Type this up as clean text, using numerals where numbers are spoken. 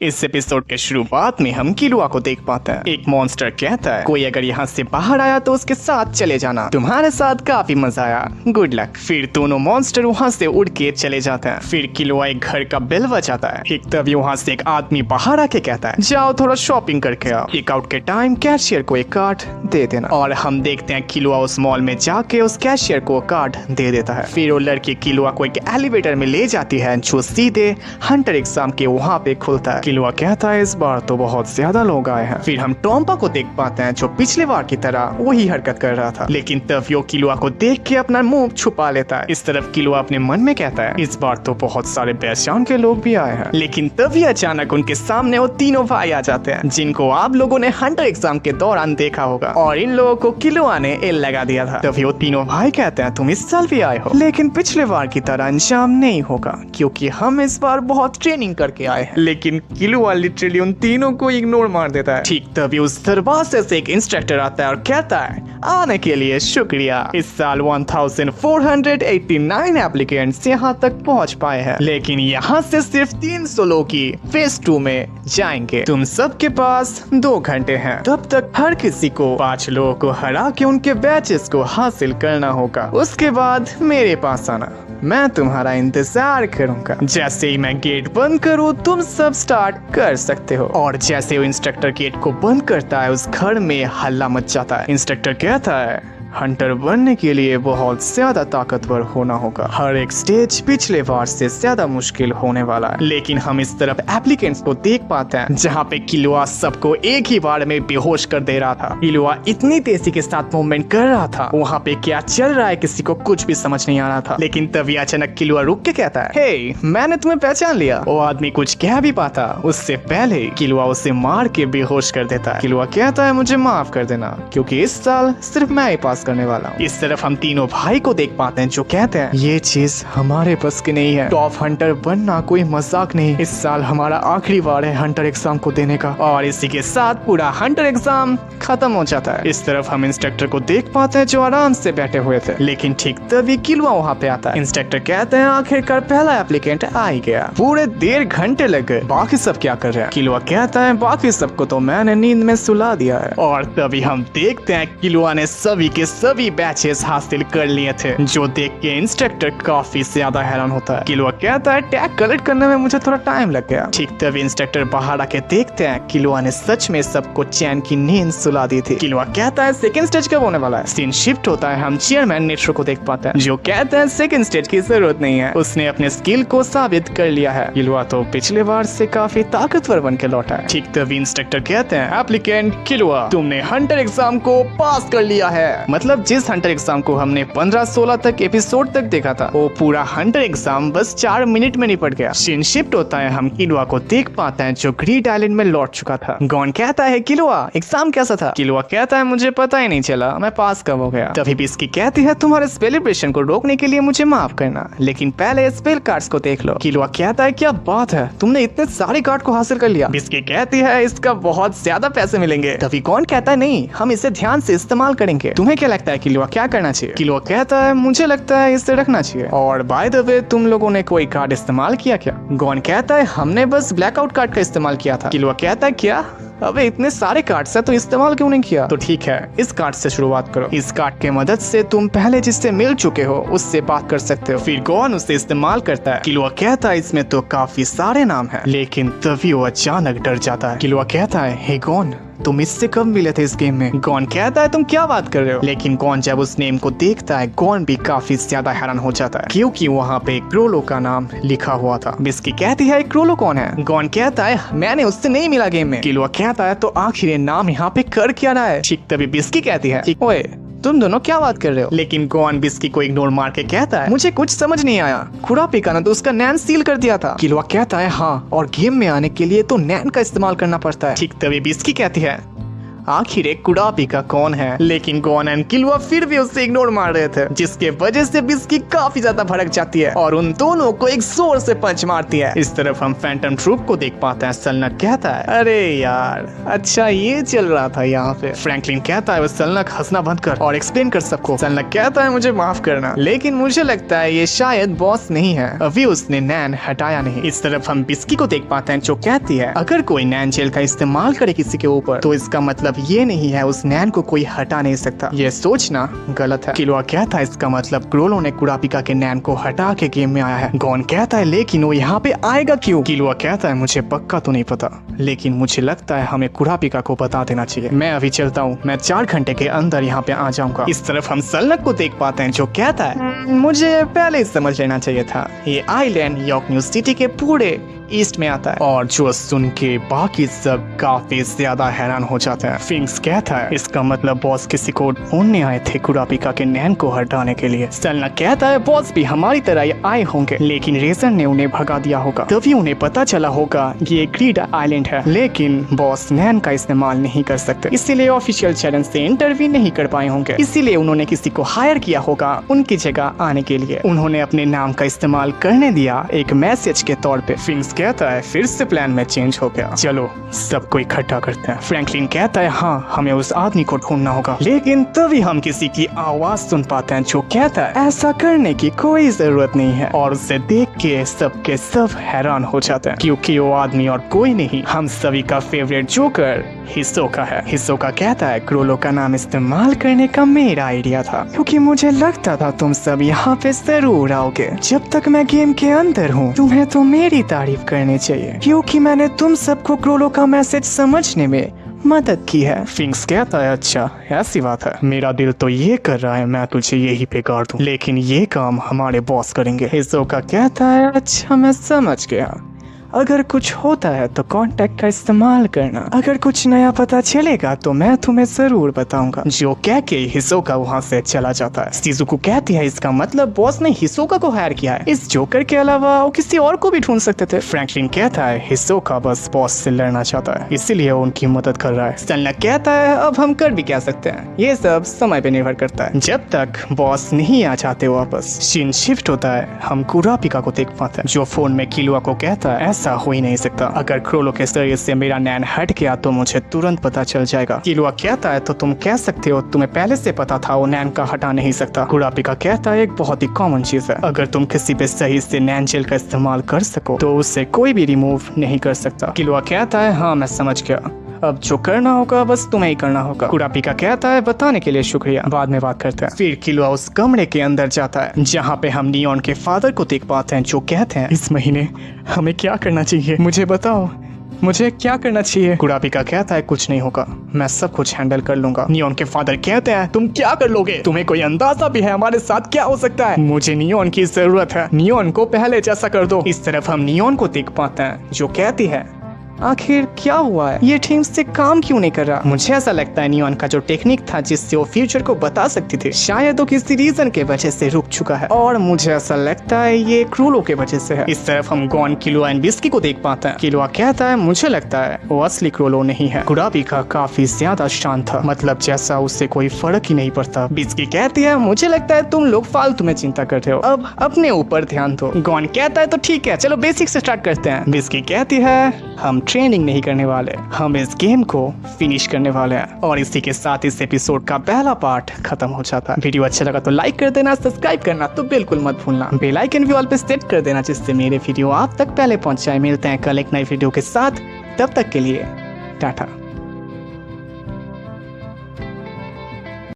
इस एपिसोड के शुरुआत में हम किलुआ को देख पाते हैं। एक मॉन्स्टर कहता है कोई अगर यहाँ से बाहर आया तो उसके साथ चले जाना, तुम्हारे साथ काफी मजा आया, गुड लक। फिर दोनों मॉन्स्टर वहाँ से उड़ के चले जाते हैं। फिर किलुआ एक घर का बेल बजाता है। ठीक तभी वहाँ से एक आदमी बाहर आके कहता है जाओ थोड़ा शॉपिंग करके आओ, चेकआउट के टाइम कैशियर को एक कार्ड दे देना। और हम देखते हैं किलुआ उस मॉल में जाके उस कैशियर को कार्ड दे देता है। फिर वो लड़की किलुआ को एक एलिवेटर में ले जाती है जो सीधे हंटर एग्जाम के वहाँ पे खुलता है। किलुआ कहता है इस बार तो बहुत ज्यादा लोग आए हैं। फिर हम टोम्पा को देख पाते हैं जो पिछले बार की तरह वही हरकत कर रहा था, लेकिन तभी वो किलुआ को देख के अपना मुंह छुपा लेता है। इस तरफ किलुआ अपने मन में कहता है इस बार तो बहुत सारे पहचान के लोग भी आए हैं। लेकिन तभी अचानक उनके सामने वो तीनों भाई आ जाते हैं जिनको आप लोगों ने हंटर एग्जाम के दौरान देखा होगा, और इन लोगों को किलुआ ने एल लगा दिया था। तभी वो तीनों भाई कहते हैं तुम इस साल भी आए हो, लेकिन पिछले बार की तरह अंजाम नहीं होगा क्योंकि हम इस बार बहुत ट्रेनिंग करके आए हैं। लेकिन किलुआ लिटरली उन तीनों को इग्नोर मार देता है। ठीक तभी उस दरवाजे से एक इंस्ट्रक्टर आता है और कहता है आने के लिए शुक्रिया। इस साल 1489 एप्लीकेंट्स यहाँ तक पहुँच पाए हैं, लेकिन यहाँ से सिर्फ 300 लोग ही फेज 2 में जाएंगे। तुम सबके पास 2 घंटे हैं, तब तक हर किसी को 5 लोगों को हरा के उनके बैचेस को हासिल करना होगा। उसके बाद मेरे पास आना, मैं तुम्हारा इंतजार करूंगा। जैसे ही मैं गेट बंद करूं तुम सब स्टार्ट कर सकते हो। और जैसे वो इंस्ट्रक्टर गेट को बंद करता है उस घर में हल्ला मच जाता है। इंस्ट्रक्टर कहता है हंटर बनने के लिए बहुत ज्यादा ताकतवर होना होगा, हर एक स्टेज पिछले बार से ज्यादा मुश्किल होने वाला है। लेकिन हम इस तरफ एप्लीकेंट्स को देख पाते हैं जहाँ पे किलुआ सबको एक ही बार में बेहोश कर दे रहा था। किलुआ इतनी तेजी के साथ मूवमेंट कर रहा था, वहाँ पे क्या चल रहा है किसी को कुछ भी समझ नहीं आ रहा था। लेकिन तभी अचानक किलुआ रुक के कहता है हे मैंने तुम्हें पहचान लिया। वो आदमी कुछ कह भी पाता उससे पहले किलुआ उसे मार के बेहोश कर देता है। किलुआ कहता है मुझे माफ कर देना क्योंकि इस साल सिर्फ मैं ही पास करने वाला हूँ। इस तरफ हम तीनों भाई को देख पाते हैं जो कहते हैं ये चीज हमारे बस की नहीं है, टॉप हंटर बनना कोई मजाक नहीं, इस साल हमारा आखिरी बार है हंटर एग्जाम को देने का। और इसी के साथ पूरा हंटर एग्जाम खत्म हो जाता है। इस तरफ हम इंस्ट्रक्टर को देख पाते हैं जो आराम से बैठे हुए थे, लेकिन ठीक तभी किलुआ वहाँ पे आता है। इंस्ट्रक्टर कहते हैं आखिरकार पहला एप्लीकेंट आ ही गया, पूरे 1.5 घंटे लग गए, बाकी सब क्या कर रहे हैं। किलुआ कहता है बाकी सबको तो मैंने नींद में सुला दिया है। और तभी हम देखते हैं किलुआ ने सभी के सभी बैचेस हासिल कर लिए थे, जो देख के इंस्ट्रक्टर काफी ज्यादा हैरान होता है। किलुआ कहता है टैग कलेक्ट करने में मुझे थोड़ा टाइम लग गया। ठीक तभी इंस्ट्रक्टर बाहर आके देखते हैं किलुआ ने सच में सबको चैन की नींद सुला दी थी। किलुआ कहता है सेकंड स्टेज कब होने वाला है। सीन शिफ्ट होता है, हम चेयरमैन नेट्रो को देख पाते हैं जो कहते हैं सेकंड स्टेज की जरूरत नहीं है, उसने अपने स्किल को साबित कर लिया है। किलुआ तो पिछले बार से काफी ताकतवर बन के लौटा है। ठीक तभी इंस्ट्रक्टर कहते हैं एप्लीकेंट किलुआ तुमने हंटर एग्जाम को पास कर लिया है। मतलब जिस हंटर एग्जाम को हमने 15-16 तक एपिसोड तक देखा था वो पूरा हंटर एग्जाम बस 4 मिनट में निपट गया। सीन शिफ्ट होता है, हम किलुआ को देख पाते हैं जो ग्रीड आइलैंड में लौट चुका था। गॉन कहता है किलुआ एग्जाम कैसा था। किलुआ कहता है मुझे पता ही नहीं चला, मैं पास कब हो गया। तभी बिस्की कहती है तुम्हारे सेलिब्रेशन को रोकने के लिए मुझे माफ करना, लेकिन पहले स्पेल कार्ड्स को देख लो। किलुआ कहता है क्या बात है, तुमने इतने सारे कार्ड को हासिल कर लिया। बिस्की कहती है इसका बहुत ज्यादा पैसे मिलेंगे। तभी गॉन कहता है नहीं, हम इसे ध्यान से इस्तेमाल करेंगे। तुम्हें क्या लगता है किलुआ क्या करना चाहिए। किलुआ कहता है मुझे लगता है इसे रखना चाहिए। और बाय द वे तुम लोगों ने कोई कार्ड इस्तेमाल किया क्या। गॉन कहता है हमने बस ब्लैकआउट कार्ड का इस्तेमाल किया था। किलुआ कहता है क्या, अबे इतने सारे कार्ड्स है तो इस्तेमाल क्यों नहीं किया। तो ठीक है इस कार्ड से शुरुआत करो, इस कार्ड के मदद से तुम पहले जिससे मिल चुके हो उससे बात कर सकते हो। फिर गॉन उसे इस्तेमाल करता है। किलुआ कहता है इसमें तो काफी सारे नाम है, लेकिन तभी वो अचानक डर जाता है। किलुआ कहता है हे गॉन तुम इससे कब मिले थे इस गेम में। गॉन कहता है तुम क्या बात कर रहे हो। लेकिन गॉन जब उस नेम को देखता है गॉन भी काफी ज्यादा हैरान हो जाता है क्योंकि वहाँ पे क्रोलो का नाम लिखा हुआ था। बिस्की कहती है क्रोलो कौन है। गॉन कहता है मैंने उससे नहीं मिला गेम में। किलुआ कहता है तो आखिर ये नाम यहाँ पे कर क्या रहा है। ठीक तभी बिस्की कहती है ओए तुम दोनों क्या बात कर रहे हो। लेकिन गॉन बिस्की को इग्नोर मार के कहता है मुझे कुछ समझ नहीं आया, खुरापी का ना तो उसका नैन सील कर दिया था। किलुआ कहता है हाँ, और गेम में आने के लिए तो नैन का इस्तेमाल करना पड़ता है। ठीक तभी बिस्की कहती है आखिर एक कुड़ापी का कौन है। लेकिन गॉन एंड किलुआ फिर भी उससे इग्नोर मार रहे थे, जिसके वजह से बिस्की काफी ज्यादा भड़क जाती है और उन दोनों को एक जोर से पंच मारती है। इस तरफ हम फैंटम ट्रूप को देख पाते हैं। सलनक कहता है, अरे यार अच्छा ये चल रहा था यहाँ पे। फ्रैंकलिन कहता है, वो सलनक हंसना बंद कर और एक्सप्लेन कर सबको। सलनक कहता है, मुझे माफ करना, लेकिन मुझे लगता है ये शायद बॉस नहीं है, अभी उसने नैन हटाया नहीं। इस तरफ हम बिस्की को देख पाते हैं जो कहती है, अगर कोई नैन जेल का इस्तेमाल करे किसी के ऊपर तो इसका मतलब ये नहीं है उस नैन को कोई हटा नहीं सकता। ये सोचना गलत है। किलुआ कहता है, इसका मतलब क्रोलो ने कुड़ापिका के नैन को हटा के गेम में आया है। गॉन कहता है, लेकिन वो यहाँ पे आएगा क्यों? किलुआ कहता है, मुझे पक्का तो नहीं पता, लेकिन मुझे लगता है हमें कुड़ापिका को बता देना चाहिए। मैं अभी चलता हूँ, मैं 4 घंटे के अंदर यहाँ पे आ जाऊंगा। इस तरफ हम सलनक को देख पाते हैं जो कहता है, मुझे पहले ही समझ लेना चाहिए था, ये आइलैंड यॉर्क न्यू सिटी के पूरे ईस्ट में आता है। और जो सुन के बाकी सब काफी ज्यादा हैरान हो जाते हैं। फिंक्स कहता है, इसका मतलब बॉस किसी को ढूंढने आए थे कुड़ापिका के नैन को हटाने के लिए। सलनक कहता है, बॉस भी हमारी तरह ही आए होंगे, लेकिन रेजर ने उन्हें भगा दिया होगा, तभी उन्हें पता चला होगा ये ग्रीड आइलैंड है। लेकिन बॉस नैन का इस्तेमाल नहीं कर सकते, इसीलिए ऑफिशियल चैलेंज से इंटरव्यू नहीं कर पाए होंगे, इसीलिए उन्होंने किसी को हायर किया होगा उनकी जगह आने के लिए। उन्होंने अपने नाम का इस्तेमाल करने दिया एक मैसेज के तौर पे। फिंक्स कहता है, फिर से प्लान में चेंज हो गया, चलो सबको इकट्ठा करते हैं। फ्रैंकलिन कहता है, हाँ हमें उस आदमी को ढूंढना होगा। लेकिन तभी हम किसी की आवाज सुन पाते हैं जो कहता है, ऐसा करने की कोई जरूरत नहीं है। और उसे देख के सब हैरान हो जाते हैं, क्योंकि वो आदमी और कोई नहीं, हम सभी का फेवरेट जोकर हिसोका है। हिसोका कहता है, क्रोलो का नाम इस्तेमाल करने का मेरा आइडिया था, क्योंकि मुझे लगता था तुम सब यहाँ पे जरूर आओगे। जब तक मैं गेम के अंदर हूँ तुम्हें तो मेरी तारीफ करनी चाहिए, क्योंकि मैंने तुम सबको क्रोलो का मैसेज समझने में मदद की है। फिंक्स कहता है, अच्छा ऐसी बात है, मेरा दिल तो ये कर रहा है मैं तुझे यही पे गाड़ दूं, लेकिन ये काम हमारे बॉस करेंगे। हिसोका कहता है, अच्छा मैं समझ गया, अगर कुछ होता है तो कांटेक्ट का इस्तेमाल करना, अगर कुछ नया पता चलेगा तो मैं तुम्हें जरूर बताऊंगा। जो कह के हिसोका वहाँ से चला जाता है। शिजुको कहती है, इसका मतलब बॉस ने हिसोका को हायर किया है, इस जोकर के अलावा वो किसी और को भी ढूंढ सकते थे। फ्रैंकलिन कहता है, हिसोका बस बॉस से लड़ना चाहता है, इसीलिए वो उनकी मदद कर रहा है। सलनक कहता है, अब हम कर भी क्या सकते हैं, ये सब समय पे निर्भर करता है, जब तक बॉस नहीं आ जाते वापस। सीन शिफ्ट होता है, हम कुड़ापिका को देख पाते हैं जो फोन में किलुआ को कहता है, ऐसा हो ही नहीं सकता, अगर क्रोलो के शरीर से मेरा नैन हट गया तो मुझे तुरंत पता चल जाएगा। किलुआ कहता है, तो तुम कह सकते हो तुम्हें पहले से पता था वो नैन का हटा नहीं सकता। कुड़ापिका कहता है, एक बहुत ही कॉमन चीज है, अगर तुम किसी पे सही से नैन जेल का इस्तेमाल कर सको तो उससे कोई भी रिमूव नहीं कर सकता। किलुआ कहता है, हाँ मैं समझ गया, अब जो करना होगा बस तुम्हें ही करना होगा। कुड़ापिका कहता है, बताने के लिए शुक्रिया, बाद में बात करते हैं। फिर किलुआ उस कमरे के अंदर जाता है जहाँ पे हम नियॉन के फादर को देख पाते हैं जो कहते हैं, इस महीने हमें क्या करना चाहिए, मुझे बताओ, मुझे क्या करना चाहिए। कुड़ापिका कहता है, कुछ नहीं होगा, मैं सब कुछ हैंडल कर लूंगा। नियॉन के फादर कहते हैं, तुम क्या कर लोगे, तुम्हें कोई अंदाजा भी है हमारे साथ क्या हो सकता है? मुझे नियॉन की जरूरत है, नियॉन को पहले जैसा कर दो। इस तरफ हम नियॉन को देख पाते हैं जो कहती है, आखिर क्या हुआ है, ये ठीक से काम क्यों नहीं कर रहा? मुझे ऐसा लगता है नियॉन का जो टेक्निक था जिससे वो फ्यूचर को बता सकती थी, शायद वो किसी रीजन के वजह से रुक चुका है, और मुझे ऐसा लगता है ये क्रोलो के वजह से है। इस तरफ हम गॉन, किलुआ एंड बिस्की को देख पाते हैं। किलुआ कहता है, मुझे लगता है वो असली क्रोलो नहीं है, कुड़ापिका काफी ज्यादा शांत था, मतलब जैसा उससे कोई फर्क ही नहीं पड़ता। बिस्की कहती है, मुझे लगता है तुम लोग फालतू में चिंता कर रहे हो, अब अपने ऊपर ध्यान दो। गॉन कहता है, तो ठीक है चलो बेसिक से स्टार्ट करते हैं। बिस्की कहती है, हम ट्रेनिंग नहीं करने वाले, हम इस गेम को फिनिश करने वाले हैं। और इसी के साथ इस एपिसोड का पहला पार्ट खत्म हो जाता है। वीडियो अच्छा लगा तो लाइक कर देना, सब्सक्राइब करना तो बिल्कुल मत भूलना, बेल आइकन भी ऑल पे सेट कर देना जिससे मेरे वीडियो आप तक पहले पहुंच जाए। मिलते हैं कल एक नई वीडियो के साथ, तब तक के लिए टाटा।